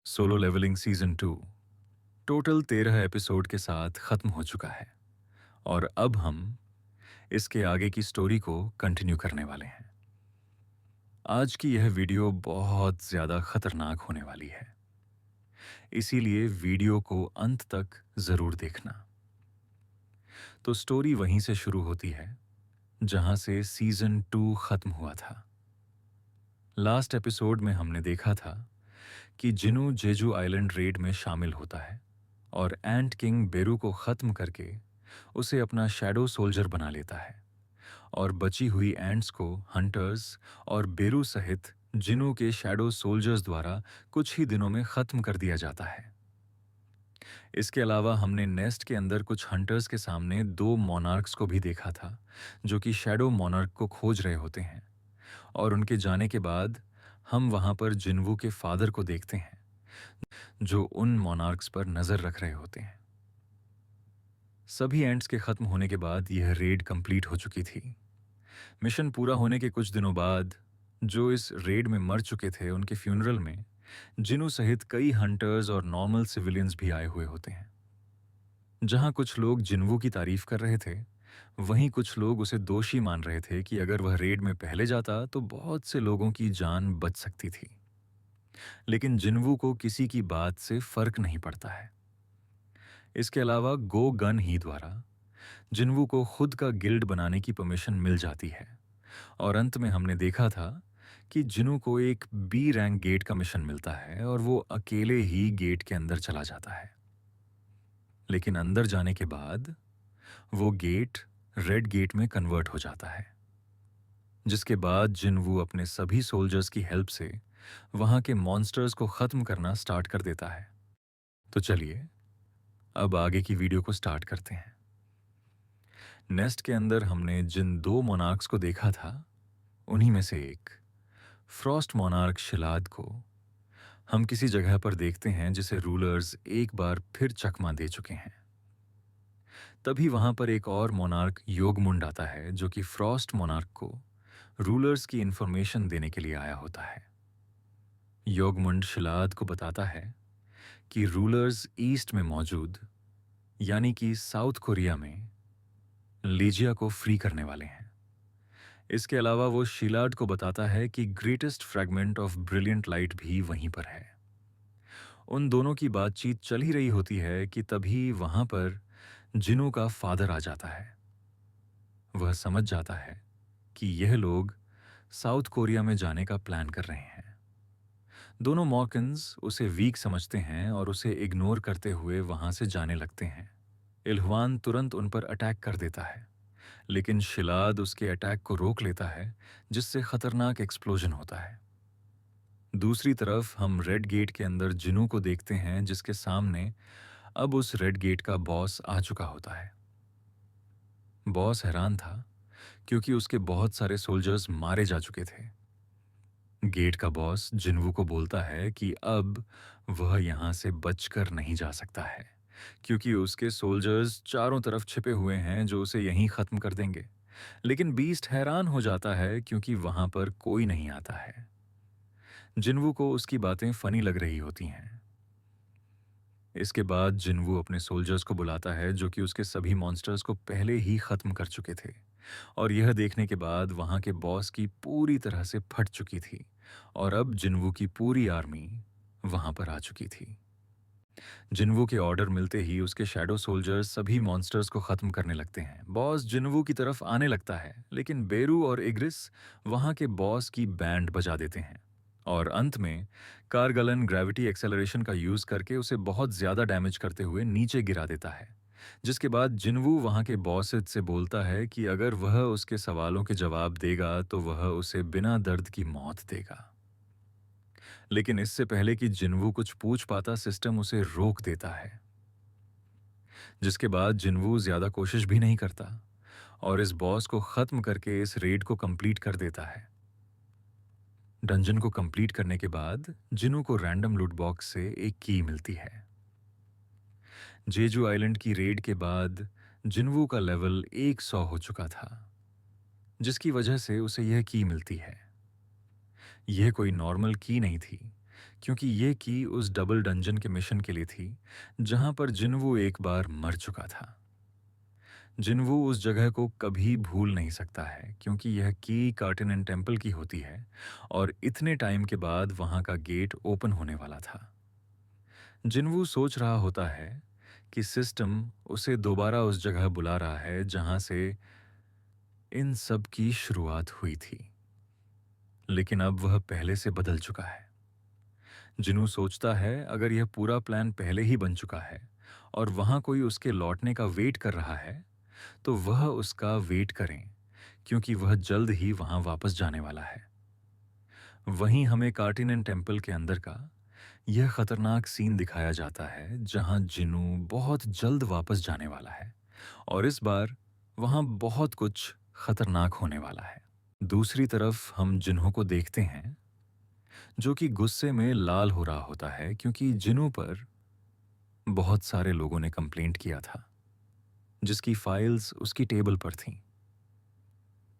Solo leveling season 2 total 13 episode के साथ खत्म हो चुका है और अब हम इसके आगे की स्टोरी को कंटिन्यू करने वाले हैं। आज की यह वीडियो बहुत ज़्यादा खतरनाक होने वाली है, इसीलिए वीडियो को अंत तक ज़रूर देखना। तो स्टोरी वहीं से शुरू होती है जहां से सीजन 2 खत्म हुआ था। लास्ट एपिसोड में हमने देखा था कि जिनू जेजू आइलैंड रेड में शामिल होता है और एंट किंग बेरू को खत्म करके उसे अपना शैडो सोल्जर बना लेता है और बची हुई एंट्स को हंटर्स और बेरू सहित जिनू के शैडो सोल्जर्स द्वारा कुछ ही दिनों में खत्म कर दिया जाता है। इसके अलावा हमने नेस्ट के अंदर कुछ हंटर्स के सामने दो मोनार्क्स को भी देखा था जो कि शैडो मोनार्क को खोज रहे होते हैं और उनके जाने के बाद हम वहां पर जिनवू के फादर को देखते हैं जो उन मोनार्क्स पर नजर रख रहे होते हैं। सभी एंट्स के खत्म होने के बाद यह रेड कंप्लीट हो चुकी थी। मिशन पूरा होने के कुछ दिनों बाद जो इस रेड में मर चुके थे उनके फ्यूनरल में जिनू सहित कई हंटर्स और नॉर्मल सिविलियंस भी आए हुए होते हैं। जहां कुछ लोग जिनवू की तारीफ कर रहे थे, वहीं कुछ लोग उसे दोषी मान रहे थे कि अगर वह रेड में पहले जाता तो बहुत से लोगों की जान बच सकती थी। लेकिन जिनवू को किसी की बात से फर्क नहीं पड़ता है। इसके अलावा गो गन ही द्वारा जिनवू को खुद का गिल्ड बनाने की परमिशन मिल जाती है और अंत में हमने देखा था कि जिनू को एक बी रैंक गेट का मिशन मिलता है और वो अकेले ही गेट के अंदर चला जाता है। लेकिन अंदर जाने के बाद वो गेट रेड गेट में कन्वर्ट हो जाता है, जिसके बाद जिनवू अपने सभी सोल्जर्स की हेल्प से वहां के मॉन्स्टर्स को खत्म करना स्टार्ट कर देता है। तो चलिए अब आगे की वीडियो को स्टार्ट करते हैं। नेस्ट के अंदर हमने जिन दो मोनार्क्स को देखा था उन्हीं में से एक फ्रॉस्ट मोनार्क शिलाद को हम किसी जगह पर देखते हैं जिसे रूलर्स एक बार फिर चकमा दे चुके हैं। तभी वहां पर एक और मोनार्क योगमुंड आता है जो कि फ्रॉस्ट मोनार्क को रूलर्स की इंफॉर्मेशन देने के लिए आया होता है। योगमुंड शिलाद को बताता है कि रूलर्स ईस्ट में मौजूद यानी कि साउथ कोरिया में लीजिया को फ्री करने वाले हैं। इसके अलावा वो शिलाड को बताता है कि greatest fragment of brilliant light भी वहीं पर है। उन दोनों की बातचीत चल ही रही होती है कि तभी वहां पर जिनू का फादर आ जाता है। वह समझ जाता है कि यह लोग साउथ कोरिया में जाने का प्लान कर रहे हैं। दोनों मॉर्कन्स उसे वीक समझते हैं और उसे इग्नोर करते हुए वहां से जाने लगते हैं। इल्हवान तुरंत उन पर अटैक कर देता है, लेकिन शिलाद उसके अटैक को रोक लेता है, जिससे खतरनाक एक्सप्लोजन होता है। दूसरी तरफ हम रेड गेट के अंदर जिनू को देखते हैं जिसके सामने अब उस रेड गेट का बॉस आ चुका होता है। बॉस हैरान था क्योंकि उसके बहुत सारे सोल्जर्स मारे जा चुके थे। गेट का बॉस जिनवू को बोलता है कि अब वह यहां से बचकर नहीं जा सकता है क्योंकि उसके सोल्जर्स चारों तरफ छिपे हुए हैं जो उसे यहीं खत्म कर देंगे। लेकिन बीस्ट हैरान हो जाता है क्योंकि वहां पर कोई नहीं आता है। जिनवू को उसकी बातें फनी लग रही होती हैं। इसके बाद जिनवू अपने सोल्जर्स को बुलाता है जो कि उसके सभी मॉन्स्टर्स को पहले ही खत्म कर चुके थे और यह देखने के बाद वहां के बॉस की पूरी तरह से फट चुकी थी और अब जिनवू की पूरी आर्मी वहां पर आ चुकी थी। जिनवू के ऑर्डर मिलते ही उसके शैडो सोल्जर्स सभी मॉन्स्टर्स को खत्म करने लगते हैं। बॉस जिनवू की तरफ आने लगता है, लेकिन बेरू और इग्रिस वहां के बॉस की बैंड बजा देते हैं और अंत में कारगलन ग्रेविटी एक्सेलरेशन का यूज करके उसे बहुत ज्यादा डैमेज करते हुए नीचे गिरा देता है। जिसके बाद जिनवू वहां के बॉस से बोलता है कि अगर वह उसके सवालों के जवाब देगा तो वह उसे बिना दर्द की मौत देगा। लेकिन इससे पहले कि जिनवू कुछ पूछ पाता, सिस्टम उसे रोक देता है, जिसके बाद जिनवू ज्यादा कोशिश भी नहीं करता और इस बॉस को खत्म करके इस रेड को कंप्लीट कर देता है। डंजन को कंप्लीट करने के बाद जिनू को रैंडम लूट बॉक्स से एक की मिलती है। जेजू आइलैंड की रेड के बाद जिनवू का लेवल 100 हो चुका था, जिसकी वजह से उसे यह की मिलती है। यह कोई नॉर्मल की नहीं थी क्योंकि ये की उस डबल डंजन के मिशन के लिए थी जहां पर जिन्वू एक बार मर चुका था। जिन्वू उस जगह को कभी भूल नहीं सकता है क्योंकि यह की कार्टिनन टेम्पल की होती है और इतने टाइम के बाद वहां का गेट ओपन होने वाला था। जिन्वू सोच रहा होता है कि सिस्टम उसे दोबारा उस जगह बुला रहा है जहां से इन सब की शुरुआत हुई थी, लेकिन अब वह पहले से बदल चुका है। जिन्हू सोचता है अगर यह पूरा प्लान पहले ही बन चुका है और वहां कोई उसके लौटने का वेट कर रहा है तो वह उसका वेट करें, क्योंकि वह जल्द ही वहां वापस जाने वाला है। वहीं हमें कार्टिनन टेम्पल के अंदर का यह खतरनाक सीन दिखाया जाता है जहां जिनू बहुत जल्द वापस जाने वाला है और इस बार वहां बहुत कुछ खतरनाक होने वाला है। दूसरी तरफ हम जिन्हों को देखते हैं जो कि गुस्से में लाल हो रहा होता है क्योंकि जिनू पर बहुत सारे लोगों ने कंप्लेंट किया था जिसकी फाइल्स उसकी टेबल पर थीं।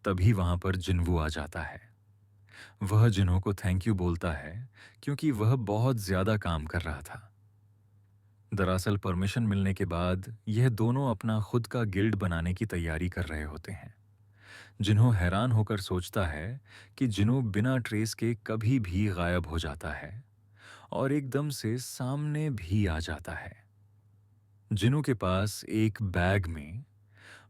तभी वहां पर जिन्वू आ जाता है। वह जिन्हों को थैंक यू बोलता है क्योंकि वह बहुत ज्यादा काम कर रहा था। दरअसल परमिशन मिलने के बाद यह दोनों अपना खुद का गिल्ड बनाने की तैयारी कर रहे होते हैं। जिन्हों हैरान होकर सोचता है कि जिन्हों बिना ट्रेस के कभी भी गायब हो जाता है और एकदम से सामने भी आ जाता है। जिन्हों के पास एक बैग में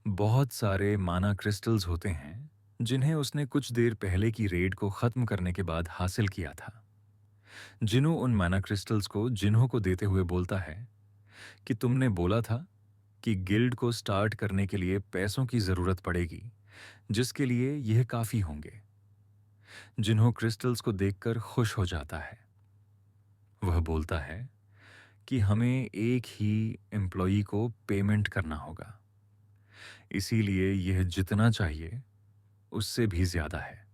बहुत सारे माना क्रिस्टल्स होते हैं जिन्हें उसने कुछ देर पहले की रेड को खत्म करने के बाद हासिल किया था। जिन्हों उन माना क्रिस्टल्स को जिन्हों को देते हुए बोलता है कि तुमने बोला था कि गिल्ड को स्टार्ट करने के लिए पैसों की जरूरत पड़ेगी, जिसके लिए यह काफी होंगे। जिन्हों क्रिस्टल्स को देखकर खुश हो जाता है। वह बोलता है कि हमें एक ही एम्प्लॉई को पेमेंट करना होगा, इसीलिए यह जितना चाहिए उससे भी ज्यादा है।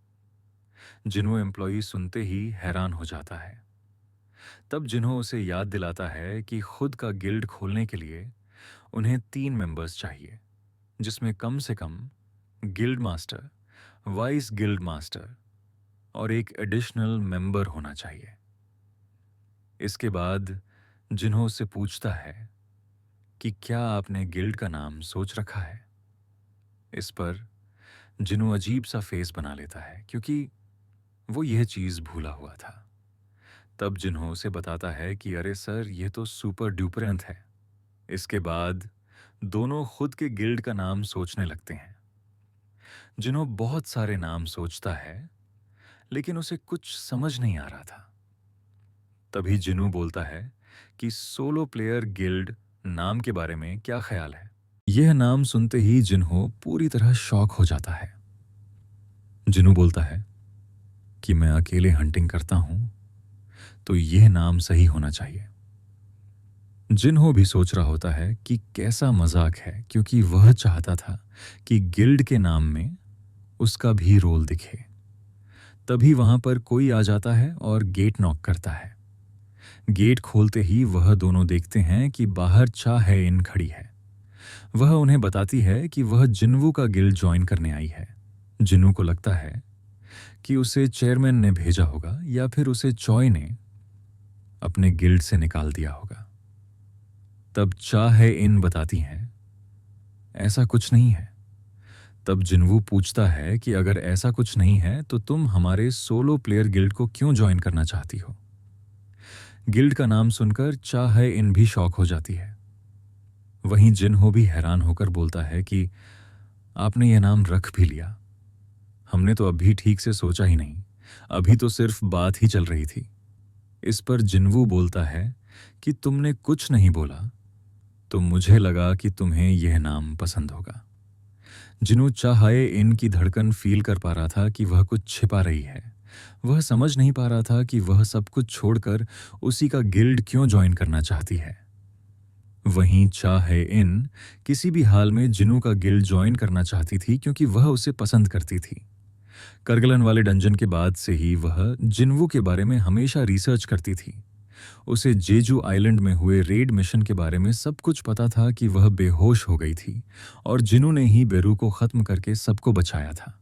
जिन्हों एम्प्लॉई सुनते ही हैरान हो जाता है। तब जिन्हों उसे याद दिलाता है कि खुद का गिल्ड खोलने के लिए उन्हें 3 मेंबर्स चाहिए, जिसमें कम से कम guild master, vice guild master और एक एडिशनल मेंबर होना चाहिए। इसके बाद जिन्हों उससे पूछता है कि क्या आपने गिल्ड का नाम सोच रखा है। इस पर जिन्हों अजीब सा फेस बना लेता है क्योंकि वो यह चीज भूला हुआ था। तब जिन्हों उसे बताता है कि अरे सर, यह तो सुपर ड्यूपरेंट है। इसके बाद दोनों खुद के गिल्ड का नाम सोचने लगते हैं। जिन्हों बहुत सारे नाम सोचता है लेकिन उसे कुछ समझ नहीं आ रहा था। तभी जिन्हों बोलता है कि सोलो प्लेयर गिल्ड नाम के बारे में क्या ख्याल है। यह नाम सुनते ही जिन्हों पूरी तरह शॉक हो जाता है। जिन्हों बोलता है कि मैं अकेले हंटिंग करता हूं, तो यह नाम सही होना चाहिए। जिन्हों भी सोच रहा होता है कि कैसा मजाक है, क्योंकि वह चाहता था कि गिल्ड के नाम में उसका भी रोल दिखे। तभी वहां पर कोई आ जाता है और गेट नॉक करता है। गेट खोलते ही वह दोनों देखते हैं कि बाहर चाहे इन खड़ी है। वह उन्हें बताती है कि वह जिन्वू का गिल्ड ज्वाइन करने आई है। जिन्वू को लगता है कि उसे चेयरमैन ने भेजा होगा या फिर उसे चॉय ने अपने गिल्ड से निकाल दिया होगा। तब चाहे इन बताती हैं ऐसा कुछ नहीं है। तब जिन्वू पूछता है कि अगर ऐसा कुछ नहीं है तो तुम हमारे सोलो प्लेयर गिल्ड को क्यों ज्वाइन करना चाहती हो। गिल्ड का नाम सुनकर चाहे इन भी शॉक हो जाती है। वहीं जिन्हो भी हैरान होकर बोलता है कि आपने यह नाम रख भी लिया, हमने तो अभी ठीक से सोचा ही नहीं, अभी तो सिर्फ बात ही चल रही थी। इस पर जिन्वू बोलता है कि तुमने कुछ नहीं बोला तो मुझे लगा कि तुम्हें यह नाम पसंद होगा। जिन्हों चाहे इनकी धड़कन फील कर पा रहा था कि वह कुछ छिपा रही है। वह समझ नहीं पा रहा था कि वह सब कुछ छोड़कर उसी का गिल्ड क्यों ज्वाइन करना चाहती है। वहीं चाहे इन किसी भी हाल में जिन्हों का गिल्ड ज्वाइन करना चाहती थी क्योंकि वह उसे पसंद करती थी। करगलन वाले डंजन के बाद से ही वह जिन्वू के बारे में हमेशा रिसर्च करती थी। उसे जेजू आइलैंड में हुए रेड मिशन के बारे में सब कुछ पता था कि वह बेहोश हो गई थी और जिन्हों ने ही बेरू को खत्म करके सबको बचाया था।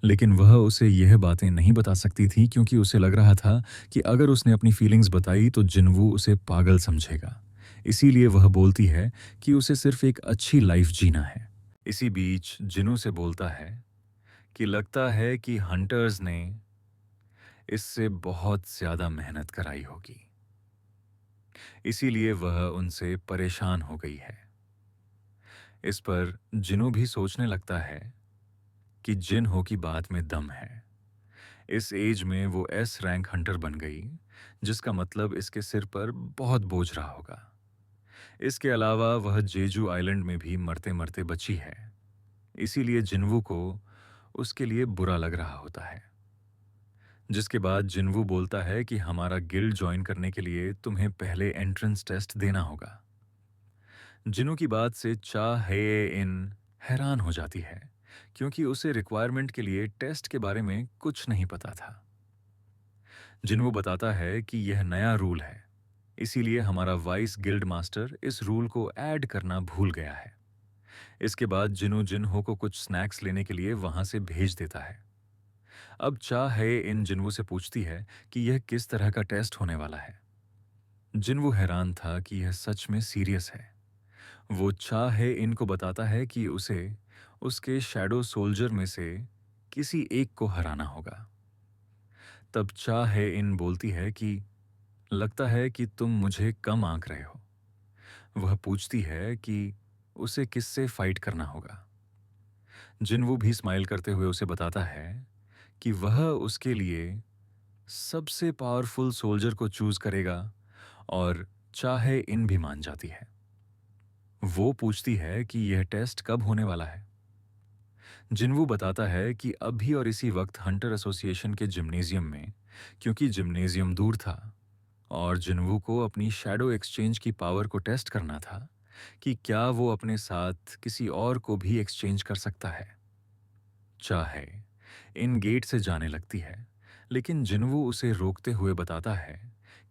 लेकिन वह उसे यह बातें नहीं बता सकती थी क्योंकि उसे लग रहा था कि अगर उसने अपनी फीलिंग्स बताई तो जिनवू उसे पागल समझेगा। इसीलिए वह बोलती है कि उसे सिर्फ एक अच्छी लाइफ जीना है। इसी बीच जिनू से बोलता है कि लगता है कि हंटर्स ने इससे बहुत ज्यादा मेहनत कराई होगी, इसीलिए वह उनसे परेशान हो गई है। इस पर जिनू भी सोचने लगता है कि जिन हो की बात में दम है। इस एज में वो एस रैंक हंटर बन गई, जिसका मतलब इसके सिर पर बहुत बोझ रहा होगा। इसके अलावा वह जेजू आइलैंड में भी मरते मरते बची है, इसीलिए जिन्वू को उसके लिए बुरा लग रहा होता है। जिसके बाद जिन्वू बोलता है कि हमारा गिल्ड ज्वाइन करने के लिए तुम्हें पहले एंट्रेंस टेस्ट देना होगा। जिनू की बात से चा हे इन हैरान हो जाती है क्योंकि उसे रिक्वायरमेंट के लिए टेस्ट के बारे में कुछ नहीं पता था। जिन्वू बताता है कि यह नया रूल है, इसीलिए हमारा वाइस गिल्ड मास्टर इस रूल को ऐड करना भूल गया है। इसके बाद जिनू जिनहो को कुछ स्नैक्स लेने के लिए वहां से भेज देता है। अब चा है इन जिनवू से पूछती है कि यह किस तरह का टेस्ट होने वाला है। जिनवू हैरान था कि यह सच में सीरियस है। वो चा है इन को बताता है कि उसे उसके शैडो सोल्जर में से किसी एक को हराना होगा। तब चा है इन बोलती है कि लगता है कि तुम मुझे कम आंक रहे हो। वह पूछती है कि उसे किससे फाइट करना होगा। जिनवू भी स्माइल करते हुए उसे बताता है कि वह उसके लिए सबसे पावरफुल सोल्जर को चूज करेगा, और चाहे इन भी मान जाती है। वो पूछती है कि यह टेस्ट कब होने वाला है। जिनवू बताता है कि अभी और इसी वक्त हंटर एसोसिएशन के जिम्नेजियम में, क्योंकि जिम्नेजियम दूर था और जिन्वू को अपनी शैडो एक्सचेंज की पावर को टेस्ट करना था कि क्या वो अपने साथ किसी और को भी एक्सचेंज कर सकता है। चाहे इन गेट से जाने लगती है, लेकिन जिन्वू उसे रोकते हुए बताता है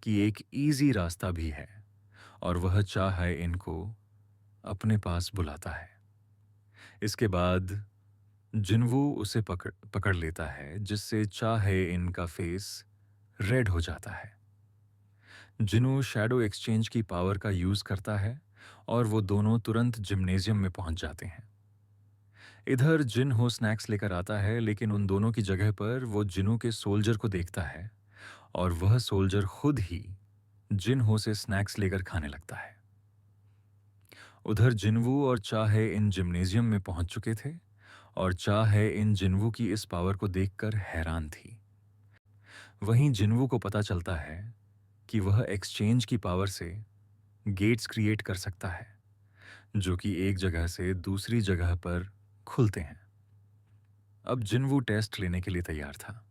कि एक इजी रास्ता भी है, और वह चाहे इनको अपने पास बुलाता है। इसके बाद जिन्वू उसे पकड़ पकड़ लेता है, जिससे चाहे इनका फेस रेड हो जाता है। जिनू शैडो एक्सचेंज की पावर का यूज करता है और वो दोनों तुरंत जिम्नेजियम में पहुंच जाते हैं। इधर जिन हो स्नैक्स लेकर आता है, लेकिन उन दोनों की जगह पर वो जिनू के सोल्जर को देखता है और वह सोल्जर खुद ही जिन हो से स्नैक्स लेकर खाने लगता है। उधर जिनवू और चाहे इन जिम्नेजियम में पहुंच चुके थे और चाहे इन जिनवू की इस पावर को देखकर हैरान थी। वहीं जिनवू को पता चलता है कि वह एक्सचेंज की पावर से गेट्स क्रिएट कर सकता है, जो कि एक जगह से दूसरी जगह पर खुलते हैं। अब जिनवू टेस्ट लेने के लिए तैयार था,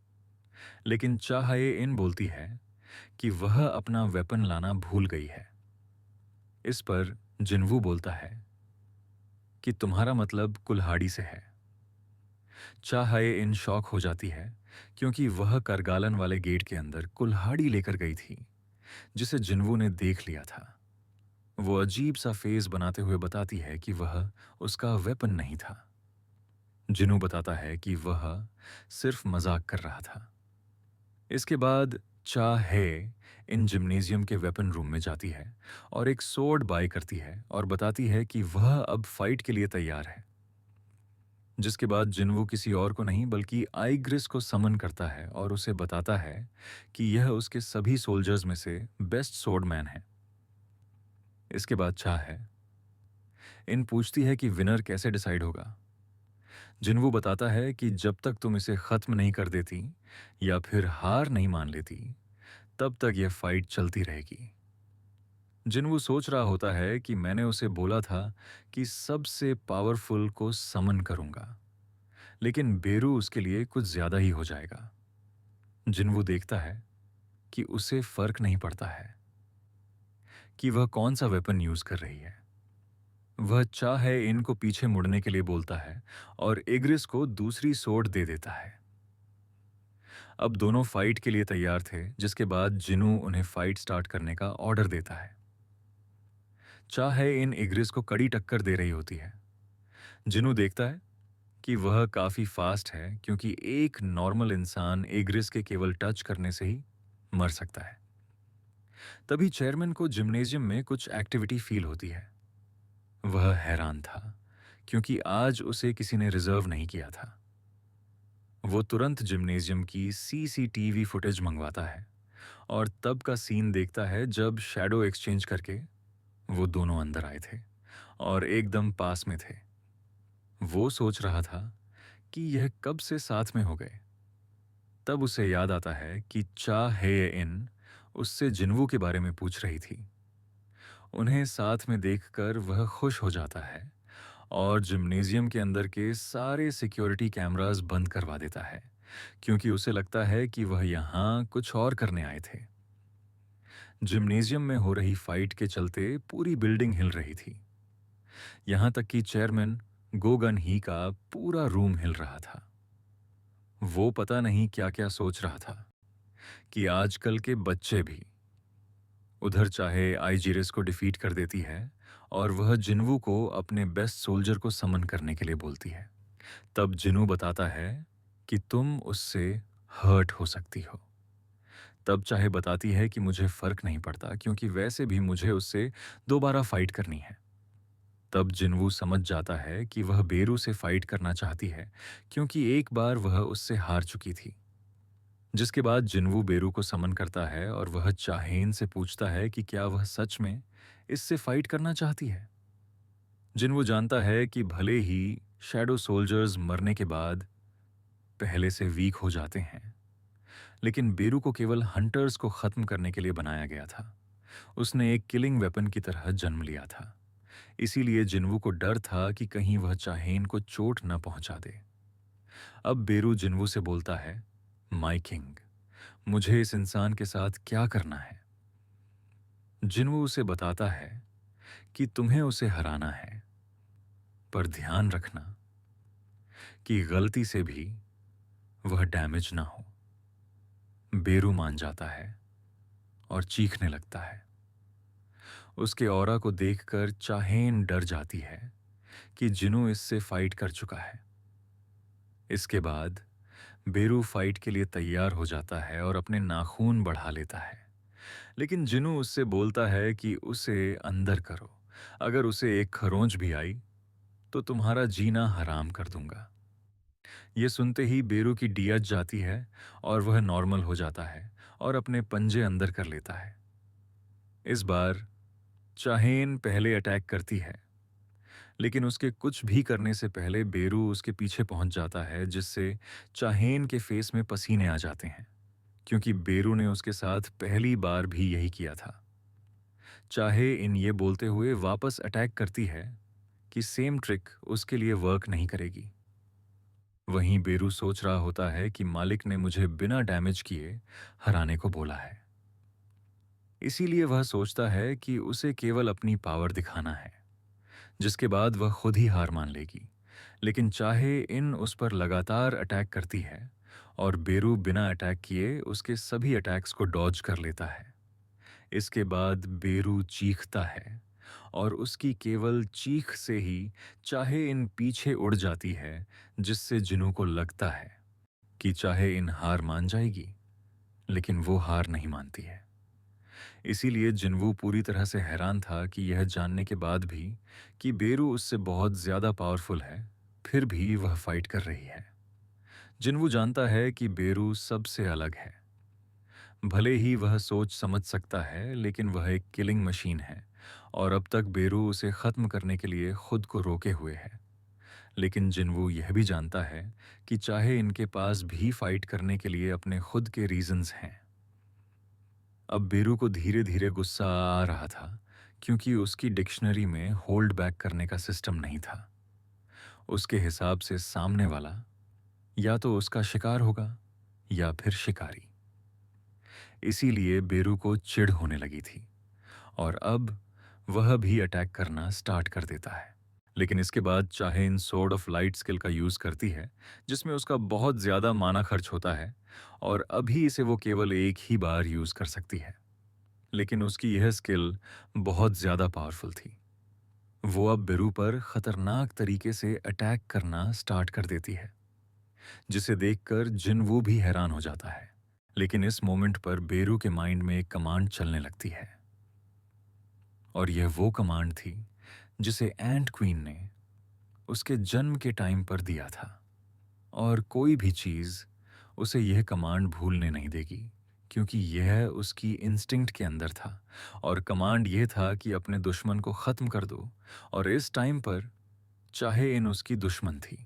लेकिन चाहे इन बोलती है कि वह अपना वेपन लाना भूल गई है। इस पर जिनवू बोलता है कि तुम्हारा मतलब कुल्हाड़ी से है। चाहे इन शॉक हो जाती है क्योंकि वह करगालन वाले गेट के अंदर कुल्हाड़ी लेकर गई थी, जिसे जिनवू ने देख लिया था। वो अजीब सा फेस बनाते हुए बताती है कि वह उसका वेपन नहीं था। जिनू बताता है कि वह सिर्फ मजाक कर रहा था। इसके बाद चा है इन जिम्नेजियम के वेपन रूम में जाती है और एक सोर्ड बाय करती है और बताती है कि वह अब फाइट के लिए तैयार है। जिसके बाद जिनवू किसी और को नहीं बल्कि आइग्रिस को समन करता है और उसे बताता है कि यह उसके सभी सोल्जर्स में से बेस्ट सोर्डमैन है। इसके बाद चा है इन पूछती है कि विनर कैसे डिसाइड होगा। जिन्वू बताता है कि जब तक तुम इसे खत्म नहीं कर देती या फिर हार नहीं मान लेती, तब तक यह फाइट चलती रहेगी। जिन्वू सोच रहा होता है कि मैंने उसे बोला था कि सबसे पावरफुल को समन करूंगा, लेकिन बेरू उसके लिए कुछ ज्यादा ही हो जाएगा। जिन्वू देखता है कि उसे फर्क नहीं पड़ता है कि वह कौन सा वेपन यूज कर रही है। वह चाहे इनको पीछे मुड़ने के लिए बोलता है और इग्रिस को दूसरी सोर्ड दे देता है। अब दोनों फाइट के लिए तैयार थे, जिसके बाद जिनू उन्हें फाइट स्टार्ट करने का ऑर्डर देता है। चाहे इन इग्रिस को कड़ी टक्कर दे रही होती है। जिनू देखता है कि वह काफ़ी फास्ट है क्योंकि एक नॉर्मल इंसान एग्रिस के केवल टच करने से ही मर सकता है। तभी चेयरमैन को जिम्नेजियम में कुछ एक्टिविटी फील होती है। वह हैरान था क्योंकि आज उसे किसी ने रिजर्व नहीं किया था। वो तुरंत जिम्नेजियम की सीसीटीवी फुटेज मंगवाता है और तब का सीन देखता है जब शैडो एक्सचेंज करके वो दोनों अंदर आए थे और एकदम पास में थे। वो सोच रहा था कि यह कब से साथ में हो गए। तब उसे याद आता है कि चा हे इन उससे जिन्वू के बारे में पूछ रही थी। उन्हें साथ में देखकर वह खुश हो जाता है और जिम्नेजियम के अंदर के सारे सिक्योरिटी कैमरास बंद करवा देता है क्योंकि उसे लगता है कि वह यहाँ कुछ और करने आए थे। जिम्नेजियम में हो रही फाइट के चलते पूरी बिल्डिंग हिल रही थी। यहाँ तक कि चेयरमैन गोगन ही का पूरा रूम हिल रहा था। वो पता नहीं क्या-क्या सोच रहा था कि आजकल के बच्चे भी। उधर चाहे आईजिरिस को डिफीट कर देती है और वह जिन्वू को अपने बेस्ट सोल्जर को समन करने के लिए बोलती है। तब जिनू बताता है कि तुम उससे हर्ट हो सकती हो। तब चाहे बताती है कि मुझे फर्क नहीं पड़ता क्योंकि वैसे भी मुझे उससे दोबारा फाइट करनी है। तब जिन्वू समझ जाता है कि वह बेरू से फाइट करना चाहती है क्योंकि एक बार वह उससे हार चुकी थी। जिसके बाद जिन्वू बेरू को समन करता है और वह चाहेन से पूछता है कि क्या वह सच में इससे फाइट करना चाहती है। जिन्वू जानता है कि भले ही शैडो सोल्जर्स मरने के बाद पहले से वीक हो जाते हैं, लेकिन बेरू को केवल हंटर्स को खत्म करने के लिए बनाया गया था। उसने एक किलिंग वेपन की तरह जन्म लिया था। इसीलिए जिन्वू को डर था कि कहीं वह चाहेन को चोट न पहुंचा दे। अब बेरू जिन्वू से बोलता है, माई किंग, मुझे इस इंसान के साथ क्या करना है। जिन्वू उसे बताता है कि तुम्हें उसे हराना है, पर ध्यान रखना कि गलती से भी वह डैमेज ना हो। बेरू मान जाता है और चीखने लगता है। उसके ऑरा को देखकर चाहेन डर जाती है कि जिनू इससे फाइट कर चुका है। इसके बाद बेरू फाइट के लिए तैयार हो जाता है और अपने नाखून बढ़ा लेता है। लेकिन जिनू उससे बोलता है कि उसे अंदर करो। अगर उसे एक खरोंच भी आई तो तुम्हारा जीना हराम कर दूंगा। ये सुनते ही बेरू की डियज जाती है और वह नॉर्मल हो जाता है और अपने पंजे अंदर कर लेता है। इस बार चाहेन पहले अटैक करती है, लेकिन उसके कुछ भी करने से पहले बेरू उसके पीछे पहुंच जाता है जिससे चाहेन के फेस में पसीने आ जाते हैं क्योंकि बेरू ने उसके साथ पहली बार भी यही किया था। चाहे इन ये बोलते हुए वापस अटैक करती है कि सेम ट्रिक उसके लिए वर्क नहीं करेगी। वहीं बेरू सोच रहा होता है कि मालिक ने मुझे बिना डैमेज किए हराने को बोला है। इसीलिए वह सोचता है कि उसे केवल अपनी पावर दिखाना है, जिसके बाद वह खुद ही हार मान लेगी। लेकिन चाहे इन उस पर लगातार अटैक करती है और बेरू बिना अटैक किए उसके सभी अटैक्स को डॉज कर लेता है। इसके बाद बेरू चीखता है और उसकी केवल चीख से ही चाहे इन पीछे उड़ जाती है, जिससे जिनू को लगता है कि चाहे इन हार मान जाएगी, लेकिन वो हार नहीं मानती है। इसीलिए जिन्वू पूरी तरह से हैरान था कि यह जानने के बाद भी कि बेरू उससे बहुत ज्यादा पावरफुल है, फिर भी वह फाइट कर रही है। जिन्वू जानता है कि बेरू सबसे अलग है। भले ही वह सोच समझ सकता है, लेकिन वह एक किलिंग मशीन है और अब तक बेरू उसे खत्म करने के लिए खुद को रोके हुए है। लेकिन जिन्वू यह भी जानता है कि चाहे इनके पास भी फाइट करने के लिए अपने खुद के रीजंस हैं। अब बेरू को धीरे धीरे गुस्सा आ रहा था क्योंकि उसकी डिक्शनरी में होल्ड बैक करने का सिस्टम नहीं था। उसके हिसाब से सामने वाला या तो उसका शिकार होगा या फिर शिकारी। इसीलिए बेरू को चिढ़ होने लगी थी और अब वह भी अटैक करना स्टार्ट कर देता है। लेकिन इसके बाद चाहे इन सोर्ड ऑफ लाइट स्किल का यूज करती है, जिसमें उसका बहुत ज्यादा माना खर्च होता है और अभी इसे वो केवल एक ही बार यूज कर सकती है। लेकिन उसकी यह स्किल बहुत ज्यादा पावरफुल थी। वो अब बेरू पर खतरनाक तरीके से अटैक करना स्टार्ट कर देती है, जिसे देखकर जिनवू भी हैरान हो जाता है। लेकिन इस मोमेंट पर बेरू के माइंड में एक कमांड चलने लगती है, और यह वो कमांड थी जिसे एंट क्वीन ने उसके जन्म के टाइम पर दिया था। और कोई भी चीज़ उसे यह कमांड भूलने नहीं देगी, क्योंकि यह उसकी इंस्टिंक्ट के अंदर था। और कमांड यह था कि अपने दुश्मन को ख़त्म कर दो, और इस टाइम पर चाहे इन उसकी दुश्मन थी।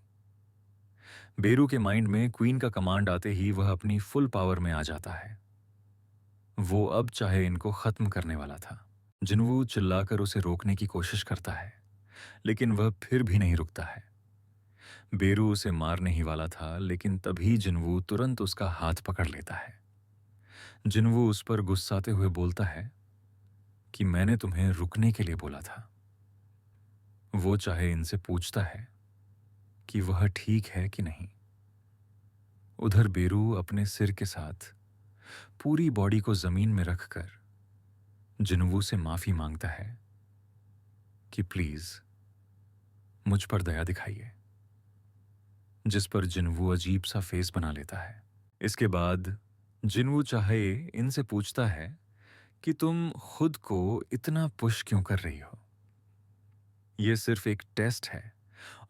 बेरू के माइंड में क्वीन का कमांड आते ही वह अपनी फुल पावर में आ जाता है। वो अब चाहे इनको ख़त्म करने वाला था। जिनवू चिल्लाकर उसे रोकने की कोशिश करता है, लेकिन वह फिर भी नहीं रुकता है। बेरू उसे मारने ही वाला था, लेकिन तभी जिनवू तुरंत उसका हाथ पकड़ लेता है। जिनवू उस पर गुस्साते हुए बोलता है कि मैंने तुम्हें रुकने के लिए बोला था। वो चाहे इनसे पूछता है कि वह ठीक है कि नहीं। उधर बेरू अपने सिर के साथ पूरी बॉडी को जमीन में रखकर जिनवू से माफी मांगता है कि प्लीज मुझ पर दया दिखाइए, जिस पर जिनवू अजीब सा फेस बना लेता है। इसके बाद जिनवू चाहे इनसे पूछता है कि तुम खुद को इतना पुश क्यों कर रही हो। यह सिर्फ एक टेस्ट है,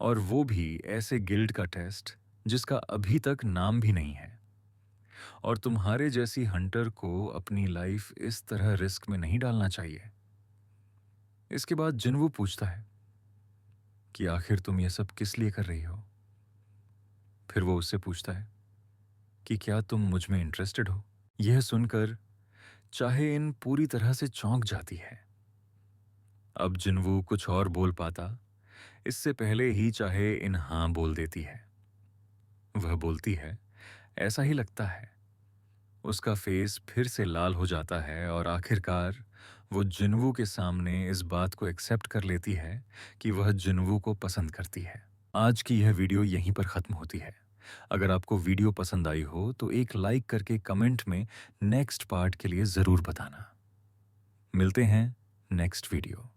और वो भी ऐसे गिल्ड का टेस्ट जिसका अभी तक नाम भी नहीं है। और तुम्हारे जैसी हंटर को अपनी लाइफ इस तरह रिस्क में नहीं डालना चाहिए। इसके बाद जिनवू पूछता है कि आखिर तुम ये सब किस लिए कर रही हो। फिर वो उससे पूछता है कि क्या तुम मुझ में इंटरेस्टेड हो। यह सुनकर चाहे इन पूरी तरह से चौंक जाती है। अब जिनवू कुछ और बोल पाता इससे पहले ही चाहे इन हाँ बोल देती है। वह बोलती है, ऐसा ही लगता है। उसका फेस फिर से लाल हो जाता है, और आखिरकार वो जिनवू के सामने इस बात को एक्सेप्ट कर लेती है कि वह जिनवू को पसंद करती है। आज की यह वीडियो यहीं पर ख़त्म होती है। अगर आपको वीडियो पसंद आई हो तो एक लाइक करके कमेंट में नेक्स्ट पार्ट के लिए ज़रूर बताना। मिलते हैं नेक्स्ट वीडियो।